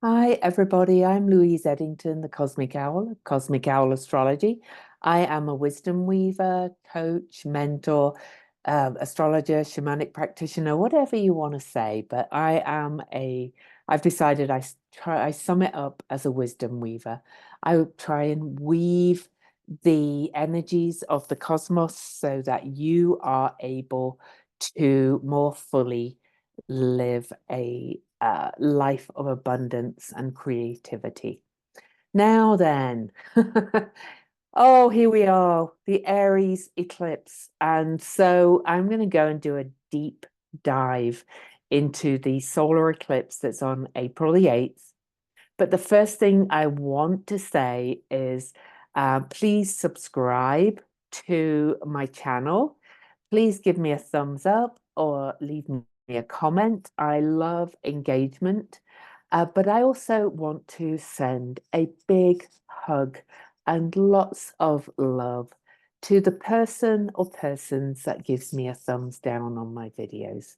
Hi, everybody. I'm Louise Eddington, the Cosmic Owl of Cosmic Owl Astrology. I am a wisdom weaver, coach, mentor, astrologer, shamanic practitioner, whatever you want to say. But I've decided I sum it up as a wisdom weaver. I try and weave the energies of the cosmos so that you are able to more fully live a life of abundance and creativity. Now then, oh, here we are, the Aries eclipse. And so I'm going to go and do a deep dive into the solar eclipse that's on April the 8th. But the first thing I want to say is please subscribe to my channel. Please give me a thumbs up or leave me a comment. I love engagement, but I also want to send a big hug and lots of love to the person or persons that gives me a thumbs down on my videos.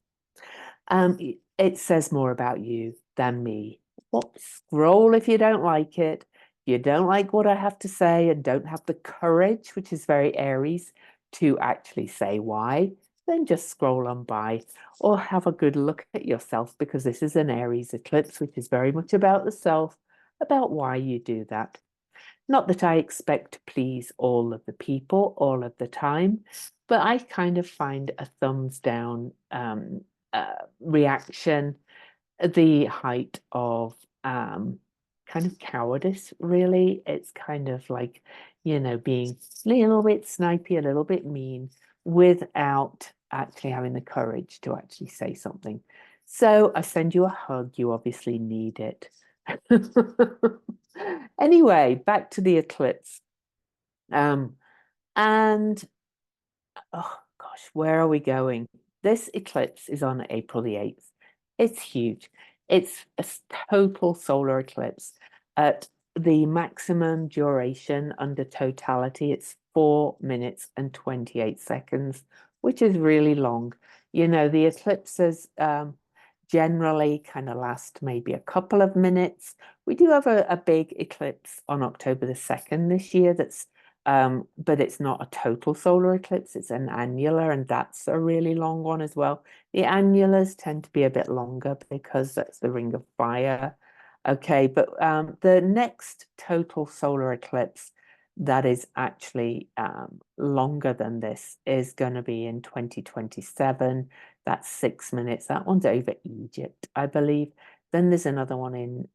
It says more about you than me. What scroll if you don't like it? You don't like what I have to say and don't have the courage, which is very Aries, to actually say why, then just scroll on by or have a good look at yourself because this is an Aries eclipse, which is very much about the self, about why you do that. Not that I expect to please all of the people all of the time, but I kind of find a thumbs down reaction the height of kind of cowardice, really. It's kind of like, being a little bit snipey, a little bit mean without actually having the courage to actually say something. So I send you a hug. You obviously need it. Anyway, back to the eclipse. Um, and oh gosh, where are we going? This eclipse is on April the 8th. It's huge. It's a total solar eclipse at the maximum duration under totality. It's 4 minutes and 28 seconds, which is really long. The eclipses generally kind of last maybe a couple of minutes. We do have a big eclipse on October the 2nd this year but it's not a total solar eclipse, it's an annular, and that's a really long one as well. The annulars tend to be a bit longer because that's the ring of fire. Okay, but the next total solar eclipse that is actually longer than this is going to be in 2027. That's 6 minutes. That one's over Egypt, I believe. Then there's another one in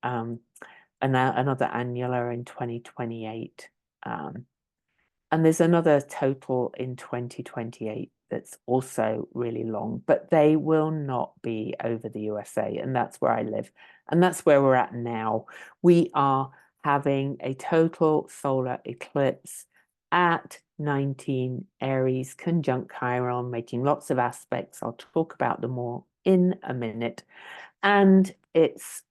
another annular in 2028. And there's another total in 2028 that's also really long, but they will not be over the USA. And that's where I live. And that's where we're at now. We are having a total solar eclipse at 19 Aries conjunct Chiron, making lots of aspects. I'll talk about them more in a minute. And it's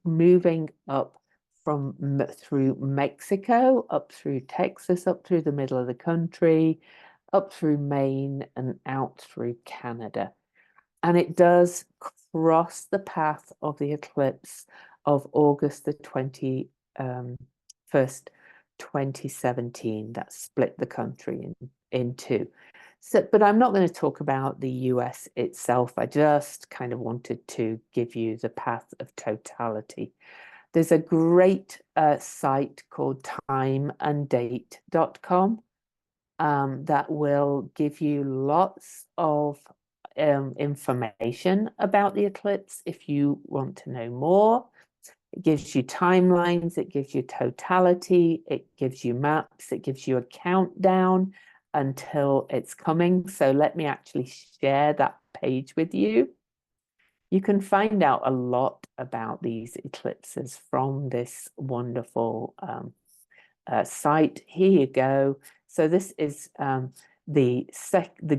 moving up through Mexico, up through Texas, up through the middle of the country, up through Maine, and out through Canada. And it does cross the path of the eclipse of August the 21st, 2017, that split the country in two. So, but I'm not going to talk about the US itself. I just kind of wanted to give you the path of totality. There's a great site called timeanddate.com that will give you lots of information about the eclipse if you want to know more. It gives you timelines, it gives you totality, it gives you maps, it gives you a countdown until it's coming. So let me actually share that page with you. You can find out a lot about these eclipses from this wonderful site. Here you go. So this is the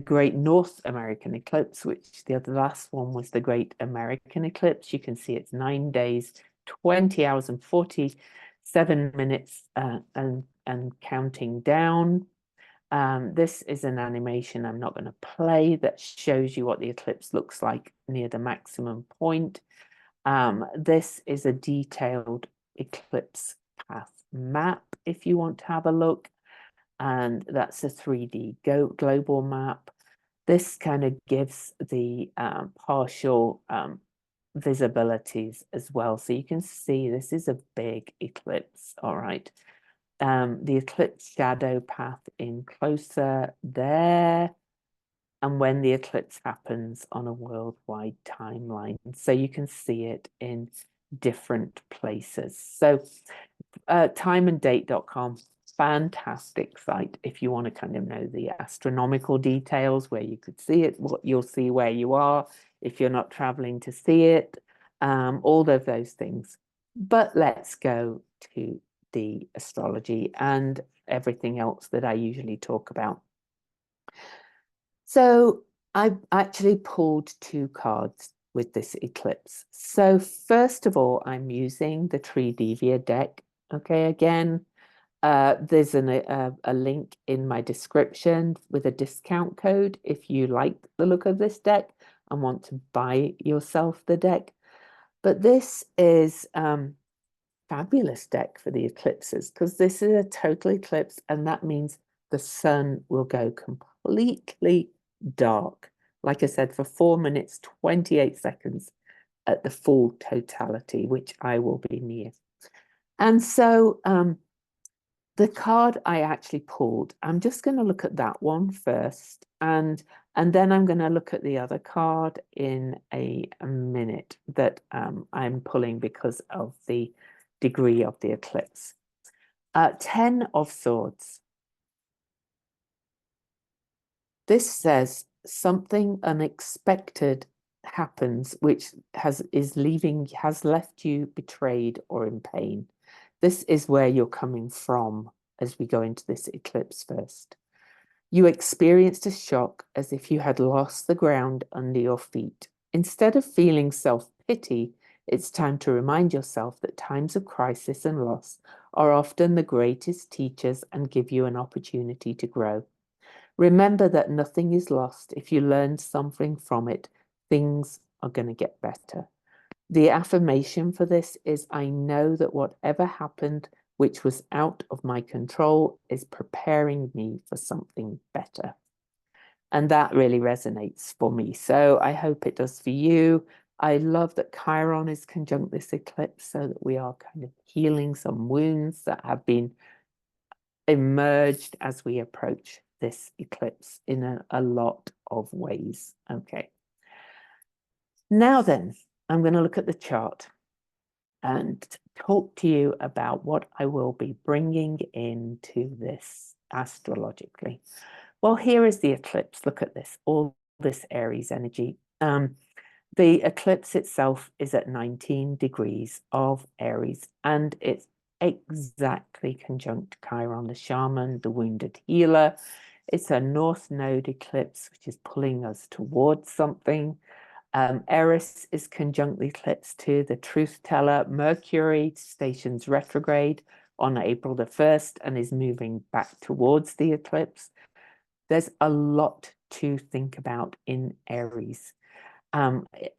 Great North American eclipse, which the last one was the Great American eclipse. You can see it's 9 days, 20 hours and 47 minutes and counting down. This is an animation I'm not going to play that shows you what the eclipse looks like near the maximum point. This is a detailed eclipse path map if you want to have a look, and that's a 3D global map. This kind of gives the partial visibilities as well, so you can see this is a big eclipse. All right, the eclipse shadow path in closer there, and when the eclipse happens on a worldwide timeline, so you can see it in different places. So timeanddate.com, fantastic site if you want to kind of know the astronomical details, where you could see it, what you'll see where you are if you're not traveling to see it, all of those things. But let's go to the astrology and everything else that I usually talk about. So I actually pulled 2 cards with this eclipse. So first of all, I'm using the Tridevia deck. Okay, again, there's a link in my description with a discount code if you like the look of this deck and want to buy yourself the deck. But this is fabulous deck for the eclipses, because this is a total eclipse, and that means the sun will go completely dark. Like I said, for 4 minutes, 28 seconds at the full totality, which I will be near. And so the card I actually pulled, I'm just going to look at that one first, and then I'm going to look at the other card in a minute that I'm pulling because of the degree of the eclipse. 10 of Swords. This says something unexpected happens, which has left you betrayed or in pain. This is where you're coming from as we go into this eclipse first. You experienced a shock as if you had lost the ground under your feet. Instead of feeling self-pity, it's time to remind yourself that times of crisis and loss are often the greatest teachers and give you an opportunity to grow. Remember that nothing is lost. If you learn something from it, things are going to get better. The affirmation for this is, I know that whatever happened, which was out of my control, is preparing me for something better. And that really resonates for me. So I hope it does for you. I love that Chiron is conjunct this eclipse, so that we are kind of healing some wounds that have been emerged as we approach this eclipse in a lot of ways. Okay. Now then, I'm going to look at the chart and talk to you about what I will be bringing into this astrologically. Well, here is the eclipse. Look at this, all this Aries energy. The eclipse itself is at 19 degrees of Aries, and it's exactly conjunct Chiron, the shaman, the wounded healer. It's a North Node eclipse, which is pulling us towards something. Eris is conjunct the eclipse to the truth teller. Mercury stations retrograde on April the 1st and is moving back towards the eclipse. There's a lot to think about in Aries.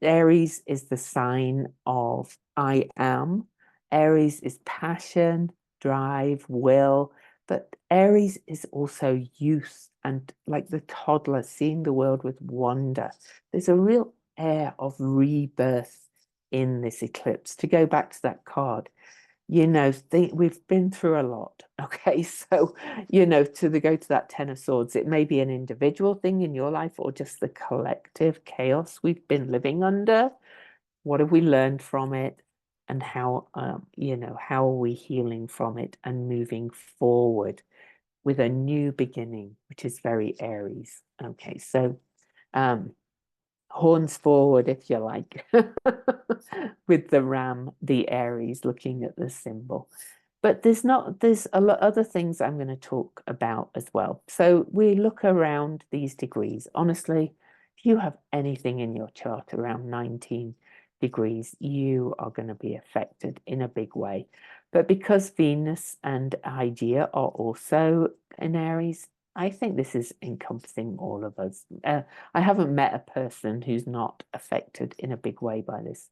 Aries is the sign of I am. Aries is passion, drive, will, but Aries is also youth and like the toddler, seeing the world with wonder. There's a real air of rebirth in this eclipse. To go back to that card, you know, we've been through a lot. Okay, so, you know, go to that 10 of Swords, it may be an individual thing in your life or just the collective chaos we've been living under. What have we learned from it? And how, you know, how are we healing from it and moving forward with a new beginning, which is very Aries. Okay, so horns forward, if you like, with the ram, the Aries, looking at the symbol. But there's a lot other things I'm going to talk about as well. So we look around these degrees. Honestly, if you have anything in your chart around 19 degrees, you are going to be affected in a big way. But because Venus and Hygeia are also in Aries, I think this is encompassing all of us. I haven't met a person who's not affected in a big way by this.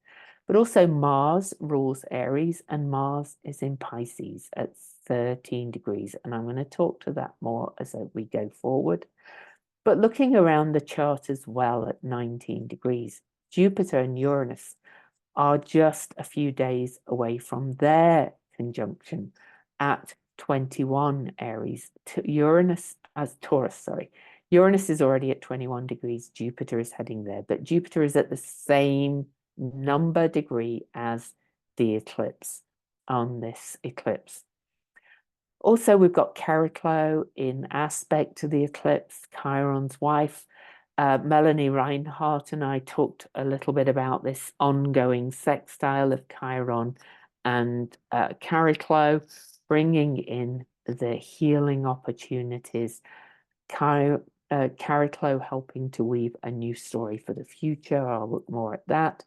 But also Mars rules Aries, and Mars is in Pisces at 13 degrees. And I'm going to talk to that more as we go forward. But looking around the chart as well at 19 degrees, Jupiter and Uranus are just a few days away from their conjunction at 21 Aries. Uranus as Taurus, sorry. Uranus is already at 21 degrees. Jupiter is heading there, but Jupiter is at the same number degree as the eclipse on this eclipse. Also, we've got Chariklo in aspect to the eclipse, Chiron's wife. Melanie Reinhardt and I talked a little bit about this ongoing sextile of Chiron and Chariklo, bringing in the healing opportunities. Chariklo helping to weave a new story for the future. I'll look more at that.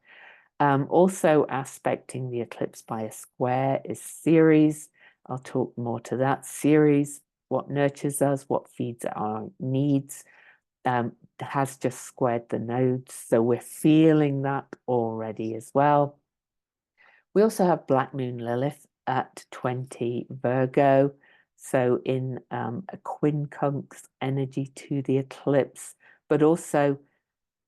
Also aspecting the eclipse by a square is Ceres. I'll talk more to that. Ceres, what nurtures us, what feeds our needs, has just squared the nodes. So we're feeling that already as well. We also have Black Moon Lilith at 20 Virgo. So in a quincunx energy to the eclipse, but also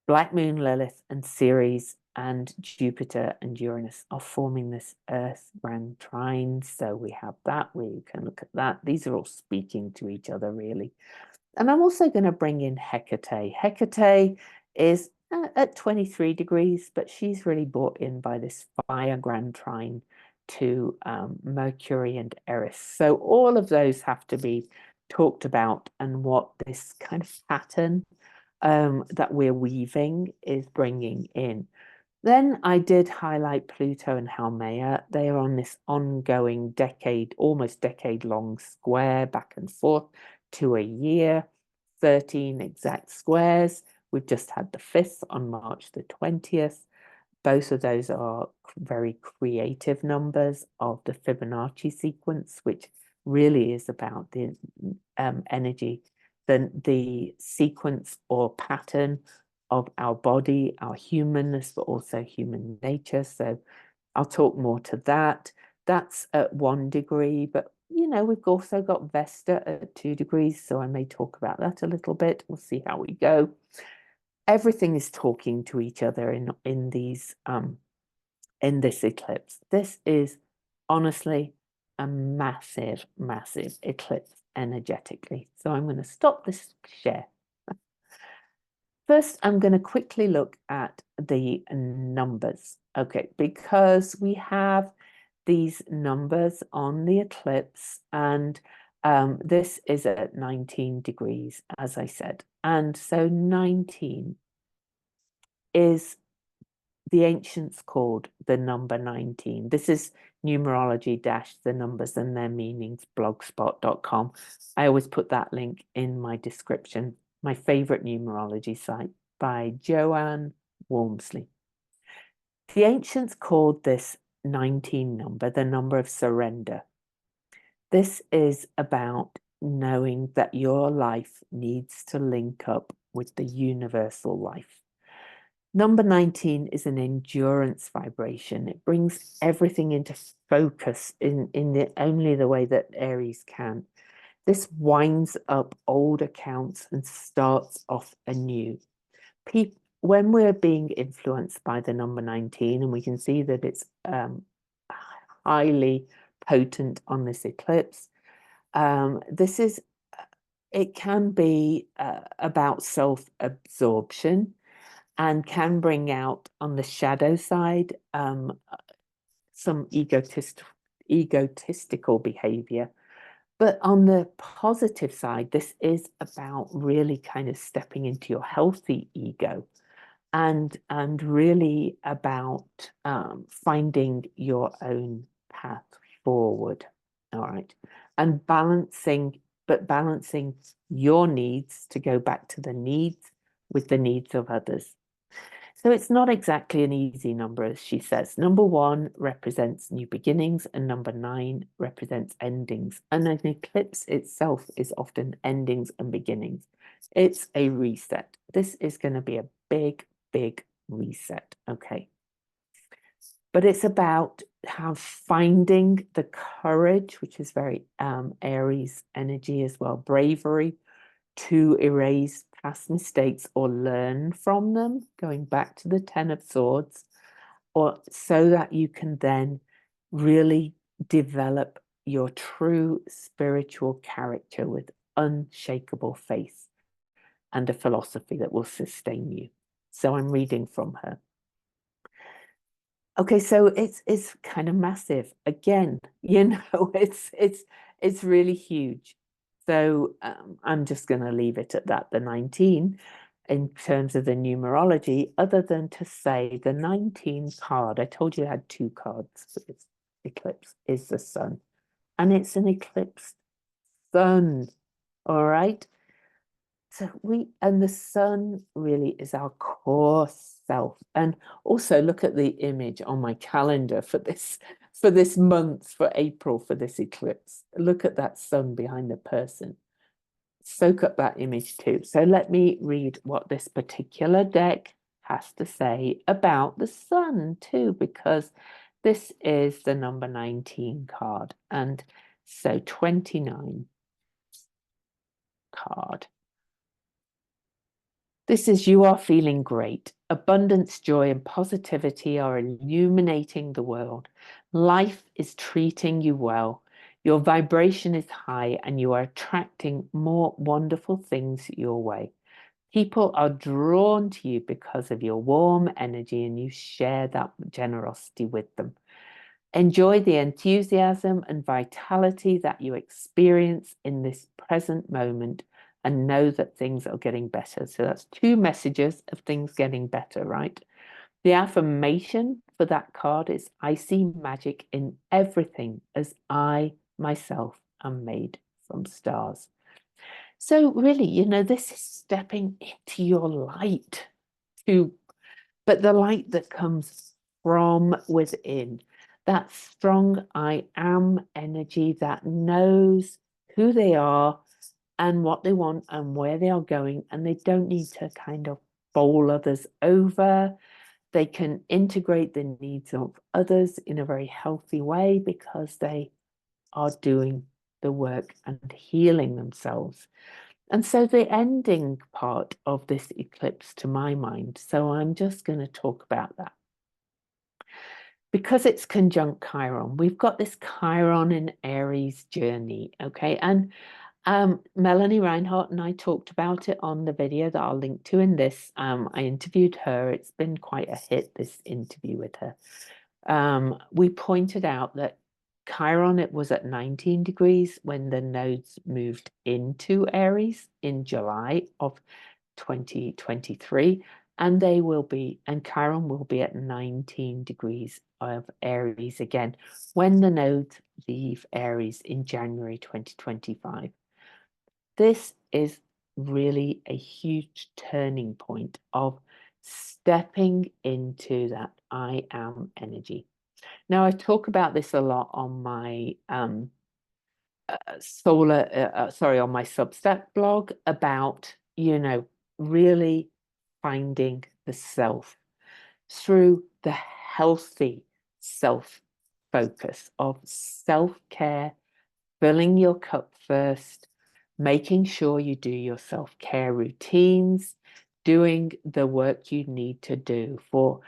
Black Moon Lilith and Ceres and Jupiter and Uranus are forming this Earth grand trine. So we have that, we can look at that. These are all speaking to each other, really. And I'm also going to bring in Hecate. Hecate is at 23 degrees, but she's really brought in by this fire grand trine to Mercury and Eris. So all of those have to be talked about, and what this kind of pattern that we're weaving is bringing in. Then I did highlight Pluto and Haumea. They are on this ongoing decade, almost decade-long square back and forth to a year, 13 exact squares. We've just had the 5th on March the 20th. Both of those are very creative numbers of the Fibonacci sequence, which really is about the energy, the sequence or pattern of our body, our humanness, but also human nature. So I'll talk more to that. That's at 1 degree, but you know, we've also got Vesta at 2 degrees, so I may talk about that a little bit. We'll see how we go. Everything is talking to each other in these in this eclipse. This is honestly a massive, massive eclipse energetically. So I'm going to stop this share. First, I'm going to quickly look at the numbers. Okay, because we have these numbers on the eclipse, and this is at 19 degrees, as I said. And so 19 is the ancients called the number 19. This is numerology the numbers and their meanings, blogspot.com. I always put that link in my description. My favorite numerology site by Joanne Walmsley. The ancients called this 19 number the number of surrender. This is about knowing that your life needs to link up with the universal life. Number 19 is an endurance vibration. It brings everything into focus in only the way that Aries can. This winds up old accounts and starts off anew. When we're being influenced by the number 19, and we can see that it's highly potent on this eclipse, it can be about self-absorption, and can bring out on the shadow side some egotistical behavior. But on the positive side, this is about really kind of stepping into your healthy ego, and really about finding your own path forward. All right. And balancing your needs to go back to the needs with the needs of others. So it's not exactly an easy number, as she says. Number 1 represents new beginnings, and number 9 represents endings. And an eclipse itself is often endings and beginnings. It's a reset. This is going to be a big, big reset. Okay. but it's about how finding the courage, which is very Aries energy as well, bravery, to erase past mistakes or learn from them, going back to the Ten of Swords, or so that you can then really develop your true spiritual character with unshakable faith and a philosophy that will sustain you. So I'm reading from her. Okay, so it's kind of massive. Again, you know, it's really huge. So I'm just going to leave it at that, the 19, in terms of the numerology, other than to say the 19 card, I told you I had two cards for this eclipse, is the sun. And it's an eclipsed sun, all right? So and the sun really is our core self. And also look at the image on my calendar for this month, for April, for this eclipse. Look at that sun behind the person. Soak up that image too. So let me read what this particular deck has to say about the sun too, because this is the number 19 card. And so 29 card. This is you are feeling great. Abundance, joy, and positivity are illuminating the world. Life is treating you well. Your vibration is high and you are attracting more wonderful things your way. People are drawn to you because of your warm energy and you share that generosity with them. Enjoy the enthusiasm and vitality that you experience in this present moment and know that things are getting better. So that's two messages of things getting better, right? The affirmation for that card is, I see magic in everything as I myself am made from stars. So really, you know, this is stepping into your light, but the light that comes from within, that strong I am energy that knows who they are and what they want and where they are going, and they don't need to kind of bowl others over. They can integrate the needs of others in a very healthy way because they are doing the work and healing themselves. And so the ending part of this eclipse, to my mind, so I'm just going to talk about that. Because it's conjunct Chiron, we've got this Chiron in Aries journey, okay? And Melanie Reinhardt and I talked about it on the video that I'll link to in this. I interviewed her. It's been quite a hit, this interview with her. We pointed out that Chiron, it was at 19 degrees when the nodes moved into Aries in July of 2023, and Chiron will be at 19 degrees of Aries again when the nodes leave Aries in January 2025. This is really a huge turning point of stepping into that I am energy. Now, I talk about this a lot on my on my Substack blog about, you know, really finding the self through the healthy self focus of self-care, filling your cup first, making sure you do your self-care routines, doing the work you need to do for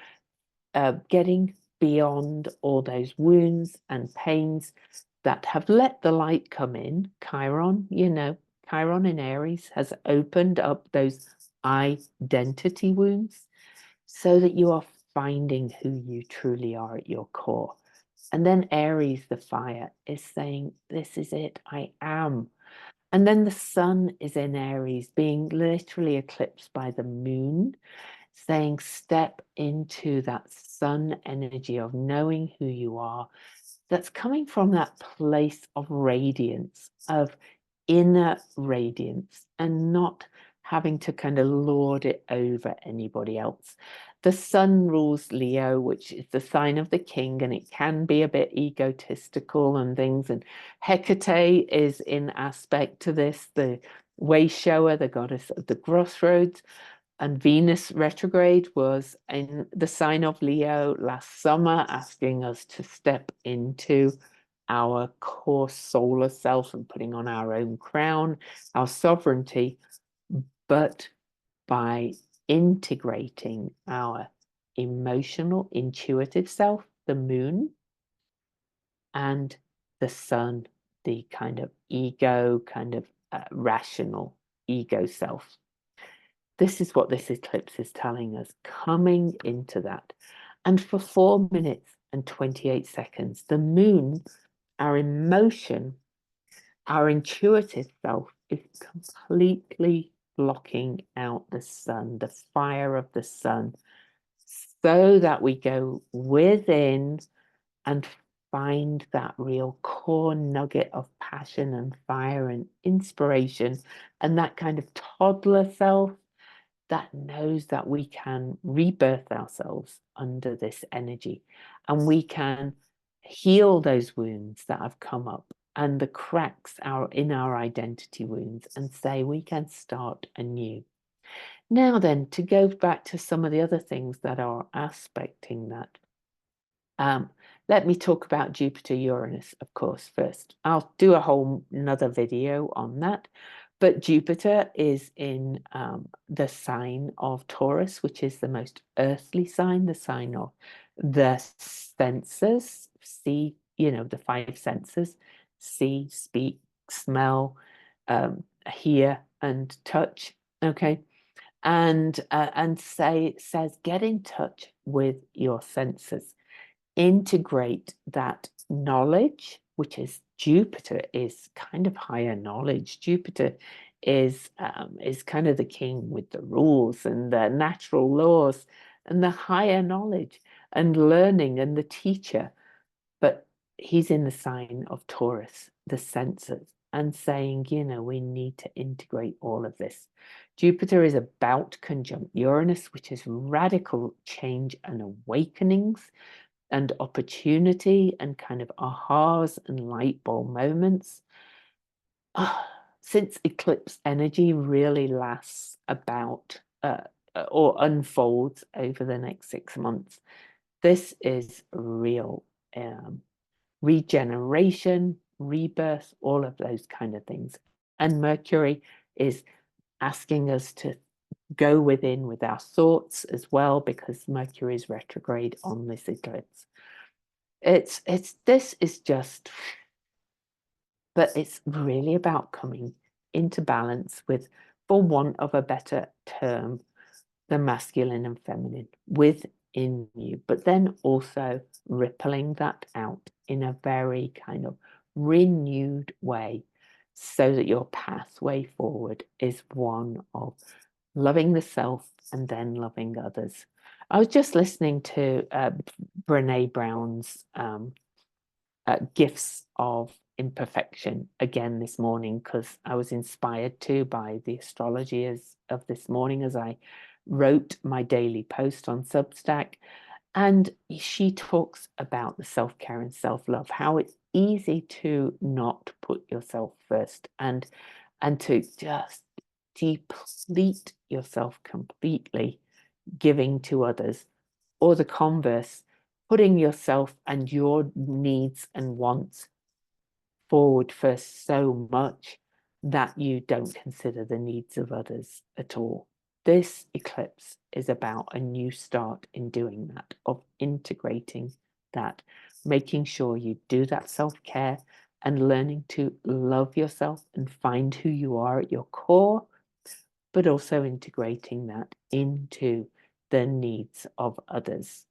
getting beyond all those wounds and pains that have let the light come in. Chiron, you know, Chiron in Aries has opened up those identity wounds so that you are finding who you truly are at your core. And then Aries, the fire, is saying, this is it, I am. And then the sun is in Aries, being literally eclipsed by the moon, saying step into that sun energy of knowing who you are, that's coming from that place of radiance, of inner radiance, and not having to kind of lord it over anybody else. The sun rules Leo, which is the sign of the king, and it can be a bit egotistical and things. And Hecate is in aspect to this, the way shower, the goddess of the crossroads. And Venus retrograde was in the sign of Leo last summer, asking us to step into our core solar self and putting on our own crown, our sovereignty, but by integrating our emotional, intuitive self, the moon, and the sun, the kind of ego, kind of rational ego self. This is what this eclipse is telling us, coming into that. And for 4 minutes and 28 seconds, the moon, our emotion, our intuitive self, is completely blocking out the sun, the fire of the sun, so that we go within and find that real core nugget of passion and fire and inspiration, and that kind of toddler self that knows that we can rebirth ourselves under this energy, and we can heal those wounds that have come up and the cracks in our identity wounds, and say we can start anew. Now then, to go back to some of the other things that are aspecting that, let me talk about Jupiter Uranus, of course, first. I'll do a whole another video on that. But Jupiter is in the sign of Taurus, which is the most earthly sign, the sign of the senses. See, the 5 senses: see, speak, smell, hear, and touch. Okay. And says, get in touch with your senses. Integrate that knowledge, which is Jupiter is kind of higher knowledge. Jupiter is kind of the king with the rules and the natural laws and the higher knowledge and learning and the teacher. But he's in the sign of Taurus, the senses, and saying, we need to integrate all of this. Jupiter is about conjunct Uranus, which is radical change and awakenings and opportunity and kind of ahas and light bulb moments. Since eclipse energy really lasts about or unfolds over the next 6 months, this is real regeneration, rebirth, all of those kind of things. And Mercury is asking us to go within with our thoughts as well, because Mercury is retrograde on this eclipse. This is just, but it's really about coming into balance with, for want of a better term, the masculine and feminine within you, but then also rippling that out in a very kind of renewed way, so that your pathway forward is one of loving the self and then loving others. I was just listening to Brene Brown's Gifts of Imperfection again this morning, because I was inspired too by the astrology of this morning as I wrote my daily post on Substack. And she talks about the self-care and self-love, how it's easy to not put yourself first and to just deplete yourself completely, giving to others, or the converse, putting yourself and your needs and wants forward first so much that you don't consider the needs of others at all. This eclipse is about a new start in doing that, of integrating that, making sure you do that self-care and learning to love yourself and find who you are at your core, but also integrating that into the needs of others.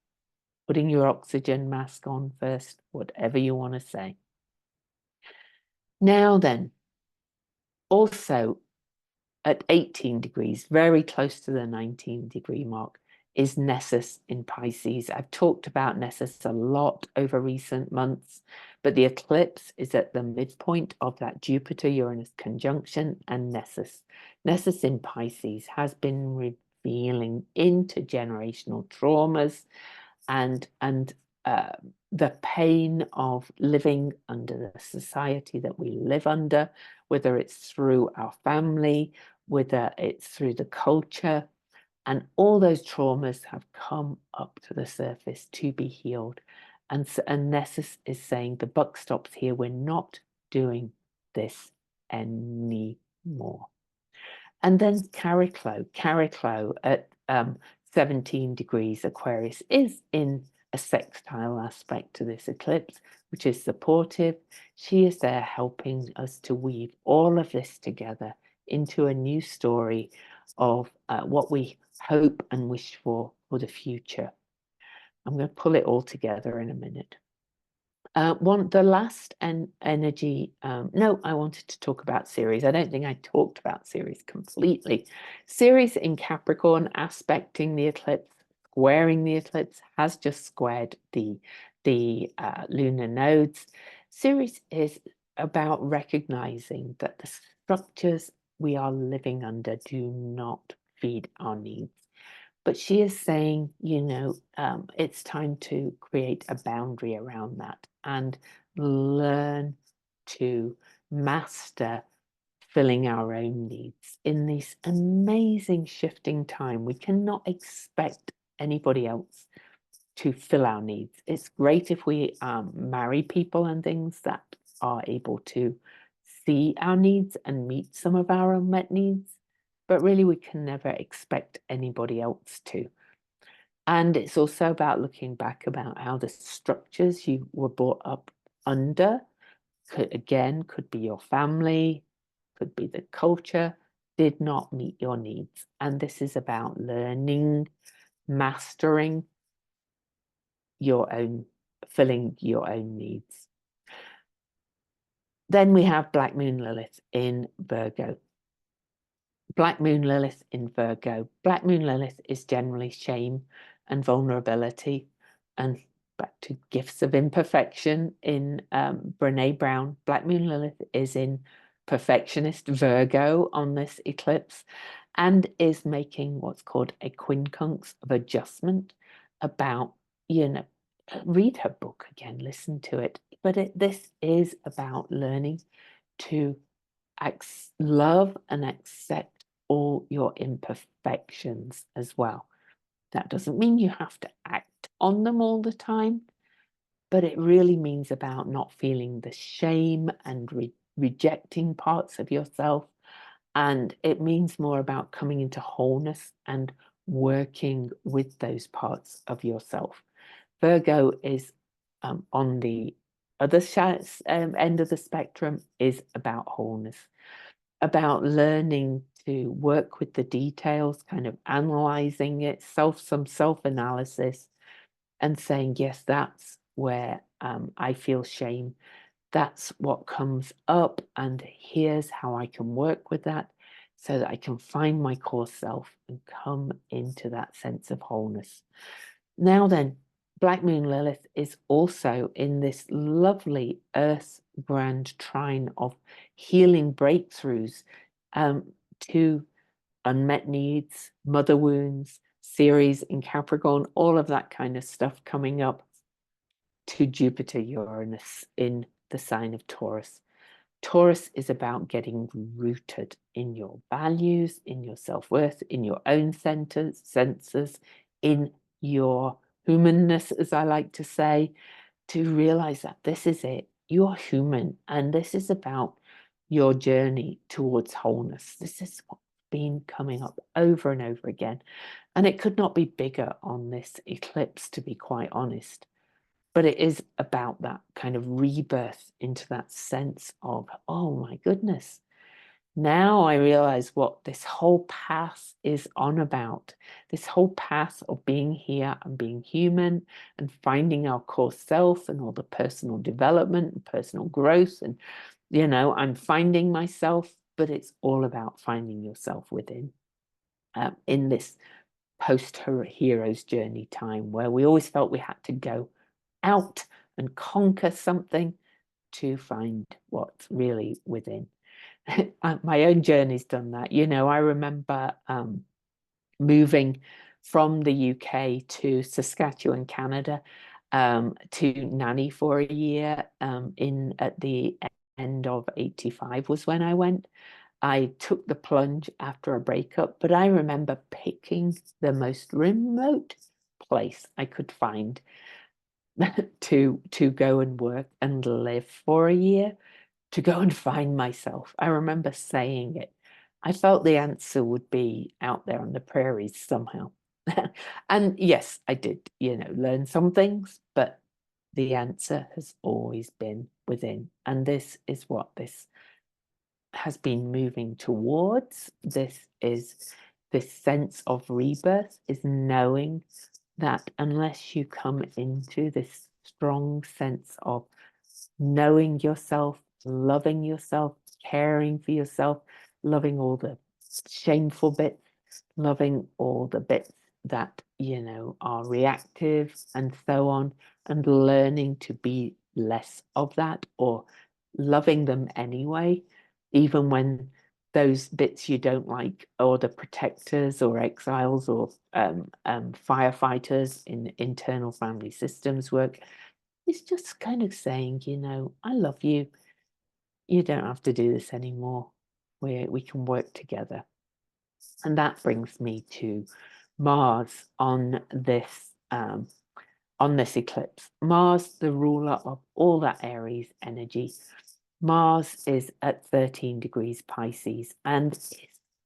Putting your oxygen mask on first, whatever you want to say. Now then, also at 18 degrees, very close to the 19-degree mark, is Nessus in Pisces. I've talked about Nessus a lot over recent months, but the eclipse is at the midpoint of that Jupiter-Uranus conjunction, and Nessus in Pisces has been revealing intergenerational traumas and the pain of living under the society that we live under, whether it's through our family, whether it's through the culture, And all those traumas have come up to the surface to be healed. And Nessus is saying the buck stops here. We're not doing this anymore. And then Chariklo at 17 degrees Aquarius is in a sextile aspect to this eclipse, which is supportive. She is there helping us to weave all of this together into a new story of what we hope and wish for the future. I'm going to pull it all together in a minute. The last energy, no, I wanted to talk about Ceres. I don't think I talked about Ceres completely. Ceres in Capricorn aspecting the eclipse, squaring the eclipse, has just squared the lunar nodes. Ceres is about recognizing that the structures we are living under do not feed our needs. But she is saying, it's time to create a boundary around that and learn to master filling our own needs in this amazing shifting time. We cannot expect anybody else to fill our needs. It's great if we marry people and things that are able to see our needs and meet some of our unmet needs. But really, we can never expect anybody else to. And it's also about looking back about how the structures you were brought up under, could be your family, could be the culture, did not meet your needs. And this is about learning, mastering filling your own needs. Then we have Black Moon Lilith in Virgo. Black Moon Lilith in Virgo. Black Moon Lilith is generally shame and vulnerability. And back to gifts of imperfection in Brene Brown. Black Moon Lilith is in perfectionist Virgo on this eclipse and is making what's called a quincunx of adjustment about, read her book again, listen to it. But this is about learning to love and accept all your imperfections as well. That doesn't mean you have to act on them all the time, but it really means about not feeling the shame and rejecting parts of yourself. And it means more about coming into wholeness and working with those parts of yourself. Virgo is on the other end of the spectrum, is about wholeness, about learning to work with the details, kind of analyzing it, some self-analysis, and saying, yes, that's where I feel shame. That's what comes up, and here's how I can work with that so that I can find my core self and come into that sense of wholeness. Now then, Black Moon Lilith is also in this lovely Earth grand trine of healing breakthroughs to unmet needs, mother wounds, Ceres in Capricorn, all of that kind of stuff coming up to Jupiter Uranus in the sign of Taurus. Taurus is about getting rooted in your values, in your self-worth, in your own senses, in your humanness, as I like to say, to realize that this is it. You're human, and this is about your journey towards wholeness. This is what's been coming up over and over again. And it could not be bigger on this eclipse, to be quite honest. But it is about that kind of rebirth into that sense of, oh my goodness, now I realize what this whole path is on about. This whole path of being here and being human and finding our core self and all the personal development and personal growth. And, I'm finding myself, but it's all about finding yourself within in this post-hero's journey time where we always felt we had to go out and conquer something to find what's really within. My own journey's done that. I remember moving from the UK to Saskatchewan, Canada, to nanny for a year at the end of 85 was when I went. I took the plunge after a breakup, but I remember picking the most remote place I could find to go and work and live for a year, to go and find myself. I remember saying it. I felt the answer would be out there on the prairies somehow. And yes, I did, learn some things, but the answer has always been within. And this is what this has been moving towards. This sense of rebirth, is knowing that unless you come into this strong sense of knowing yourself, loving yourself, caring for yourself, loving all the shameful bits, loving all the bits that, are reactive and so on, and learning to be less of that, or loving them anyway, even when those bits you don't like, or the protectors or exiles or firefighters in internal family systems work. It's just kind of saying, I love you. You don't have to do this anymore. We can work together. And that brings me to Mars on this eclipse. Mars, the ruler of all that Aries energy. Mars is at 13 degrees Pisces, and it's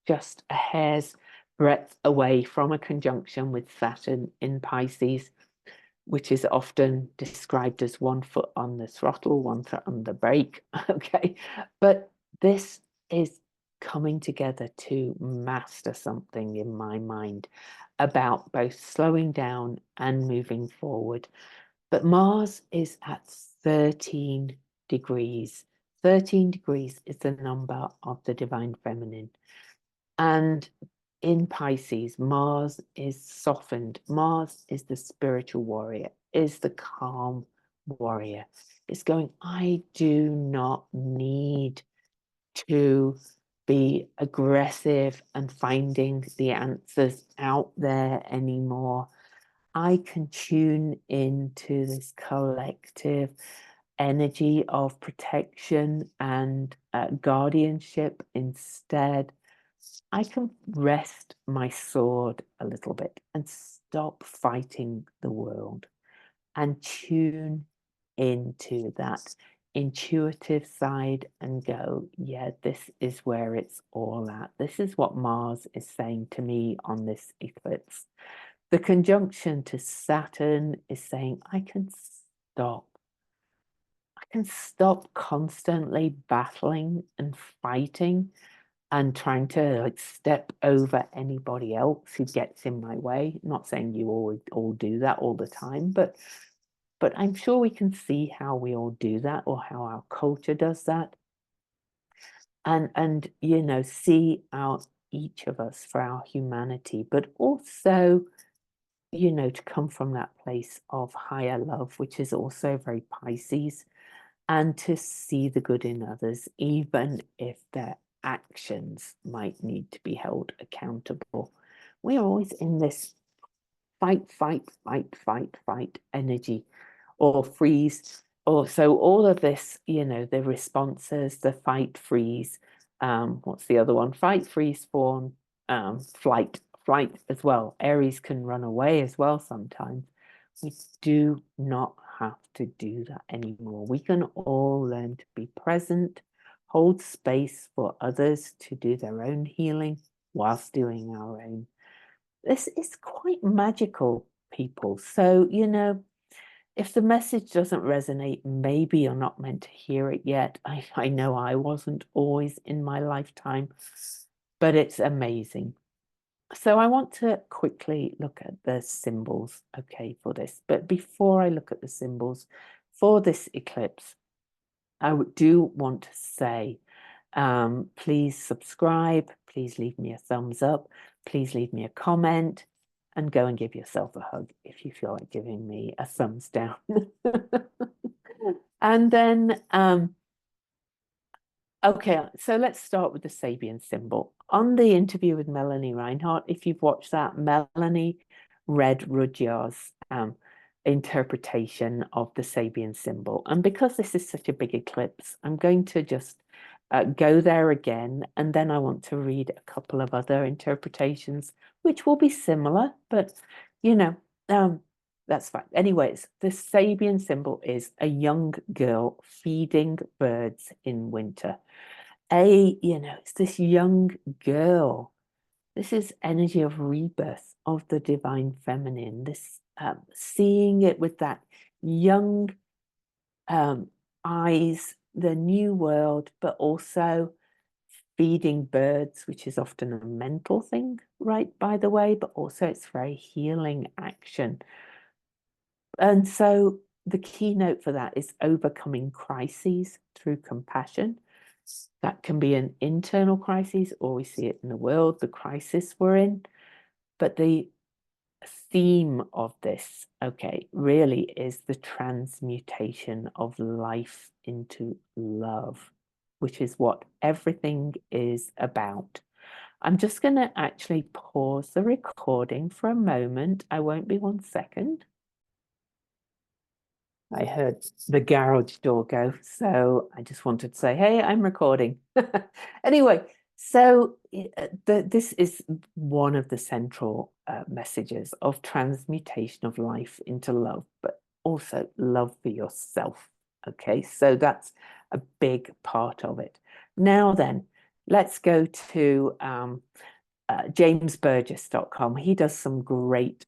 just a hair's breadth away from a conjunction with Saturn in Pisces, which is often described as 1 foot on the throttle, 1 foot on the brake. Okay, but this is coming together to master something in my mind about both slowing down and moving forward. But Mars is at 13 degrees. 13 degrees is the number of the divine feminine. And in Pisces, Mars is softened. Mars is the spiritual warrior, is the calm warrior. It's going, I do not need to be aggressive and finding the answers out there anymore. I can tune into this collective energy of protection and guardianship instead. I can rest my sword a little bit and stop fighting the world and tune into that intuitive side and go, yeah, this is where it's all at. This is what Mars is saying to me on this eclipse. The conjunction to Saturn is saying, I can stop. I can stop constantly battling and fighting and trying to step over anybody else who gets in my way. Not saying you all do that all the time, but I'm sure we can see how we all do that, or how our culture does that. And see out each of us for our humanity, but also, to come from that place of higher love, which is also very Pisces, and to see the good in others, even if their actions might need to be held accountable. We are always in this fight energy, or freeze. Or so all of this, the responses, the fight, freeze. What's the other one? Fight, freeze, fawn, flight as well. Aries can run away as well sometimes. We do not have to do that anymore. We can all learn to be present, hold space for others to do their own healing whilst doing our own. This is quite magical, people. So, if the message doesn't resonate, maybe you're not meant to hear it yet. I know I wasn't always in my lifetime, but it's amazing. So I want to quickly look at the symbols, okay, for this. But before I look at the symbols for this eclipse, I do want to say, please subscribe, please leave me a thumbs up, please leave me a comment, and go and give yourself a hug if you feel like giving me a thumbs down. And then, okay, so let's start with the Sabian symbol. On the interview with Melanie Reinhardt, if you've watched that, Melanie read Rudyard's interpretation of the Sabian symbol. And because this is such a big eclipse, I'm going to just go there again, and then I want to read a couple of other interpretations, which will be similar, but you know, that's fine. Anyways, the Sabian symbol is a young girl feeding birds in winter. It's this young girl. This is energy of rebirth of the divine feminine. This seeing it with that young eyes, the new world, but also feeding birds, which is often a mental thing, right, by the way, but also it's very healing action. And so the keynote for that is overcoming crises through compassion. That can be an internal crisis, or we see it in the world, the crisis we're in. But the theme of this, okay, really is the transmutation of life into love, which is what everything is about. I'm just going to actually pause the recording for a moment. I won't be 1 second. I heard the garage door go, so I just wanted to say, hey, I'm recording. Anyway, so this is one of the central messages of transmutation of life into love, but also love for yourself. Okay, so that's a big part of it. Now then, let's go to jamesburgess.com. He does some great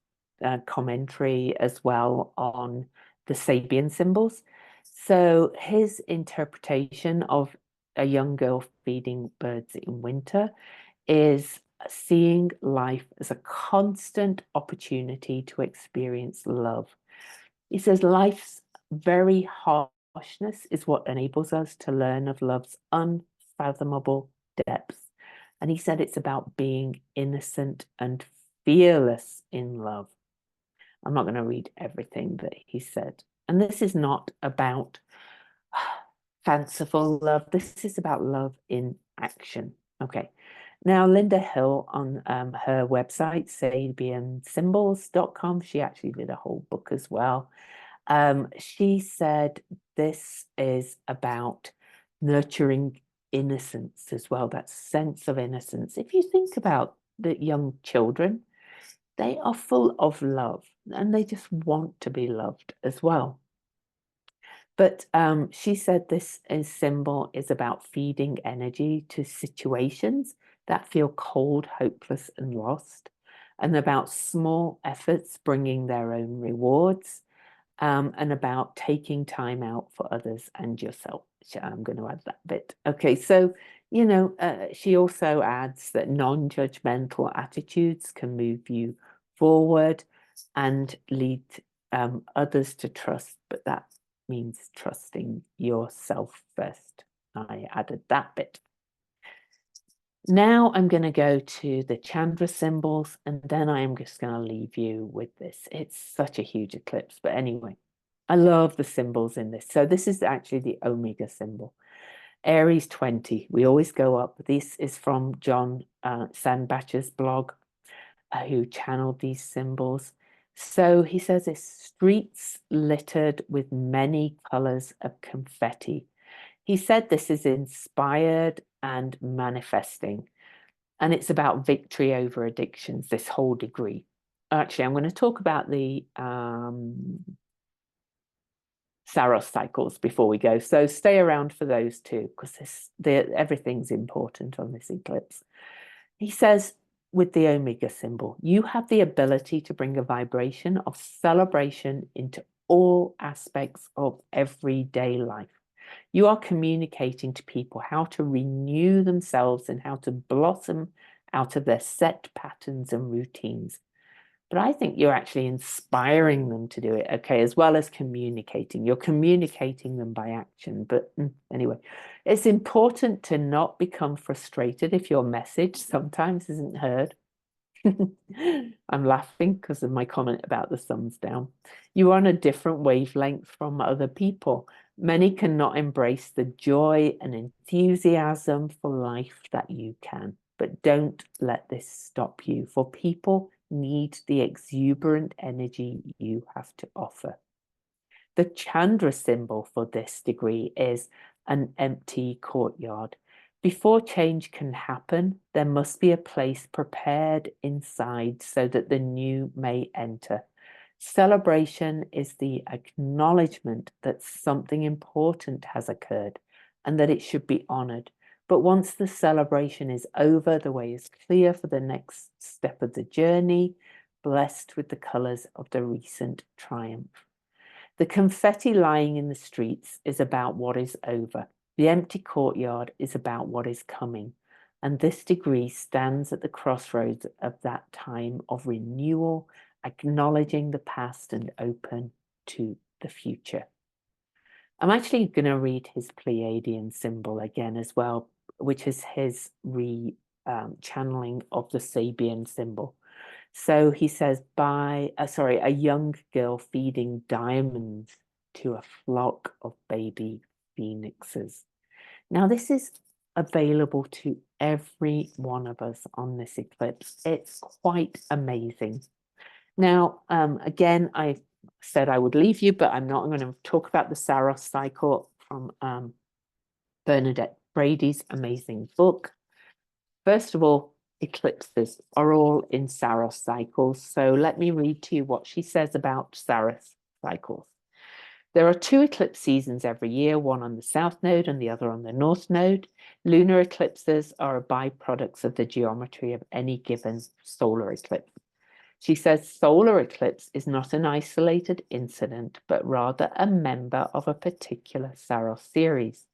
commentary as well on the Sabian symbols. So his interpretation of a young girl feeding birds in winter is seeing life as a constant opportunity to experience love. He says life's very harshness is what enables us to learn of love's unfathomable depth. And he said it's about being innocent and fearless in love. I'm not going to read everything that he said. And this is not about fanciful love. This is about love in action. Okay. Now, Linda Hill on her website, sabiansymbols.com, she actually did a whole book as well. She said this is about nurturing innocence as well, that sense of innocence. If you think about the young children, they are full of love and they just want to be loved as well. But she said this symbol is about feeding energy to situations that feel cold, hopeless, and lost, and about small efforts bringing their own rewards, and about taking time out for others and yourself. I'm going to add that bit. Okay, so, she also adds that non-judgmental attitudes can move you forward and lead others to trust, but that means trusting yourself first. I added that bit. Now I'm going to go to the Chandra symbols, and then I am just going to leave you with this. It's such a huge eclipse, but anyway, I love the symbols in this. So this is actually the Omega symbol. Aries 20, we always go up. This is from John Sandbacher's blog, who channeled these symbols. So he says it's streets littered with many colors of confetti. He said this is inspired and manifesting, and it's about victory over addictions, this whole degree. Actually, I'm going to talk about the Saros cycles before we go. So stay around for those too, because everything's important on this eclipse. He says, with the Omega symbol, you have the ability to bring a vibration of celebration into all aspects of everyday life. You are communicating to people how to renew themselves and how to blossom out of their set patterns and routines. But I think you're actually inspiring them to do it, okay, as well as communicating. You're communicating them by action. But anyway, it's important to not become frustrated if your message sometimes isn't heard. I'm laughing because of my comment about the thumbs down. You are on a different wavelength from other people. Many cannot embrace the joy and enthusiasm for life that you can. But don't let this stop you, for people need the exuberant energy you have to offer. The Chandra symbol for this degree is an empty courtyard. Before change can happen, there must be a place prepared inside so that the new may enter. Celebration is the acknowledgement that something important has occurred and that it should be honored. But once the celebration is over, the way is clear for the next step of the journey, blessed with the colors of the recent triumph. The confetti lying in the streets is about what is over. The empty courtyard is about what is coming. And this degree stands at the crossroads of that time of renewal, acknowledging the past and open to the future. I'm actually going to read his Pleiadian symbol again as well, which is his channeling of the Sabian symbol. So he says, a young girl feeding diamonds to a flock of baby phoenixes. Now, this is available to every one of us on this eclipse. It's quite amazing. Now, again, I said I would leave you, but I'm not. I'm going to talk about the Saros cycle from Bernadette Brady's amazing book. First of all, eclipses are all in Saros cycles. So let me read to you what she says about Saros cycles. There are 2 eclipse seasons every year, one on the south node and the other on the north node. Lunar eclipses are byproducts of the geometry of any given solar eclipse. She says solar eclipse is not an isolated incident, but rather a member of a particular Saros series.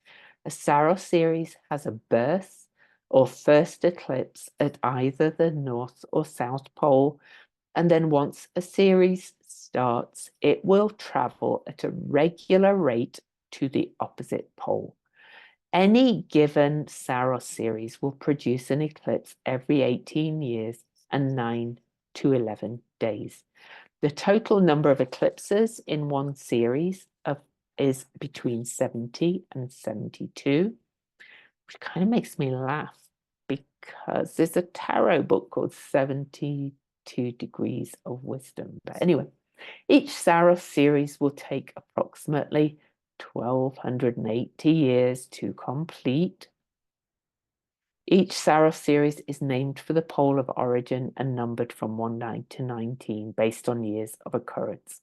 A Saros series has a birth or first eclipse at either the north or south pole, and then once a series starts, it will travel at a regular rate to the opposite pole. Any given Saros series will produce an eclipse every 18 years and 9 to 11 days. The total number of eclipses in one series is between 70 and 72, which kind of makes me laugh because there's a tarot book called 72 Degrees of Wisdom. But anyway, each Saros series will take approximately 1,280 years to complete. Each Saros series is named for the pole of origin and numbered from 19 to 19 based on years of occurrence.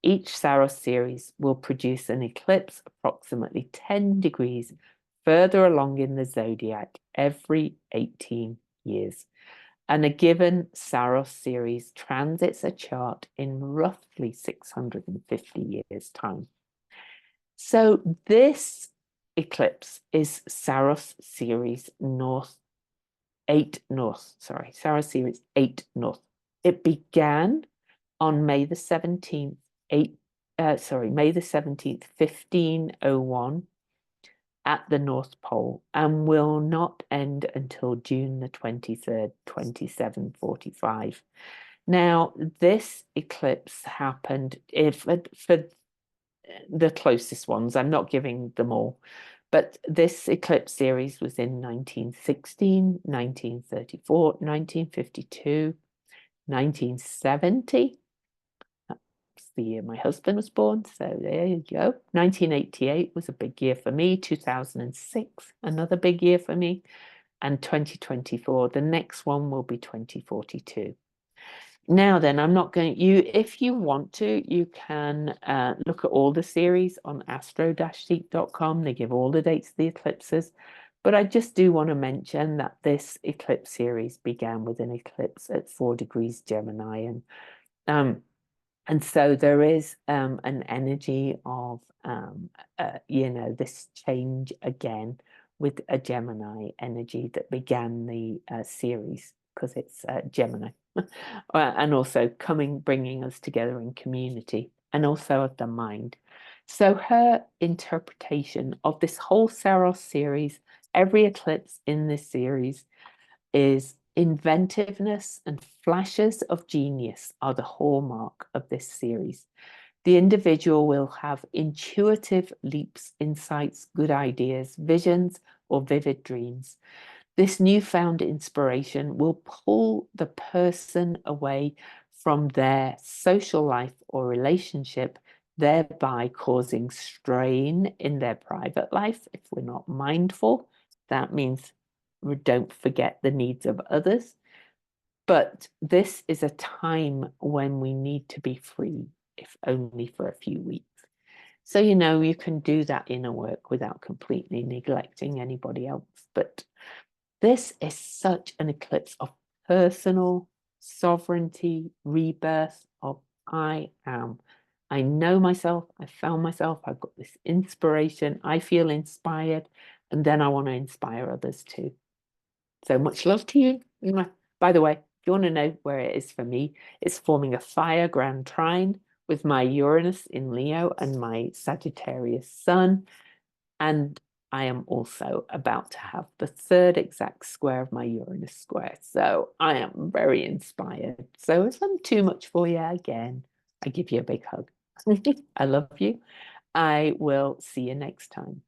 Each Saros series will produce an eclipse approximately 10 degrees further along in the zodiac every 18 years. And a given Saros series transits a chart in roughly 650 years' time. So this eclipse is Saros series Saros series 8 North. It began on May the 17th, May the 17th, 1501 at the North Pole and will not end until June the 23rd, 2745. Now, this eclipse happened for the closest ones. I'm not giving them all, but this eclipse series was in 1916, 1934, 1952, 1970. That's the year my husband was born, so there you go. 1988 was a big year for me. 2006, another big year for me. And 2024, the next one will be 2042. Now then, I'm not going to, if you want to, you can look at all the series on astro-seek.com. They give all the dates of the eclipses. But I just do want to mention that this eclipse series began with an eclipse at 4 degrees Gemini. And so there is an energy of, this change again with a Gemini energy that began the series because it's Gemini. And also bringing us together in community and also of the mind. So her interpretation of this whole Saros series, every eclipse in this series, is inventiveness and flashes of genius are the hallmark of this series. The individual will have intuitive leaps, insights, good ideas, visions, or vivid dreams. This newfound inspiration will pull the person away from their social life or relationship, thereby causing strain in their private life if we're not mindful, That means don't forget the needs of others. But this is a time when we need to be free, if only for a few weeks. So, you can do that inner work without completely neglecting anybody else. But this is such an eclipse of personal sovereignty, rebirth of I am. I know myself, I found myself, I've got this inspiration, I feel inspired, and then I want to inspire others too. So much love to you. By the way, if you want to know where it is for me, it's forming a fire grand trine with my Uranus in Leo and my Sagittarius sun. And I am also about to have the third exact square of my Uranus square. So I am very inspired. So if I'm too much for you again, I give you a big hug. I love you. I will see you next time.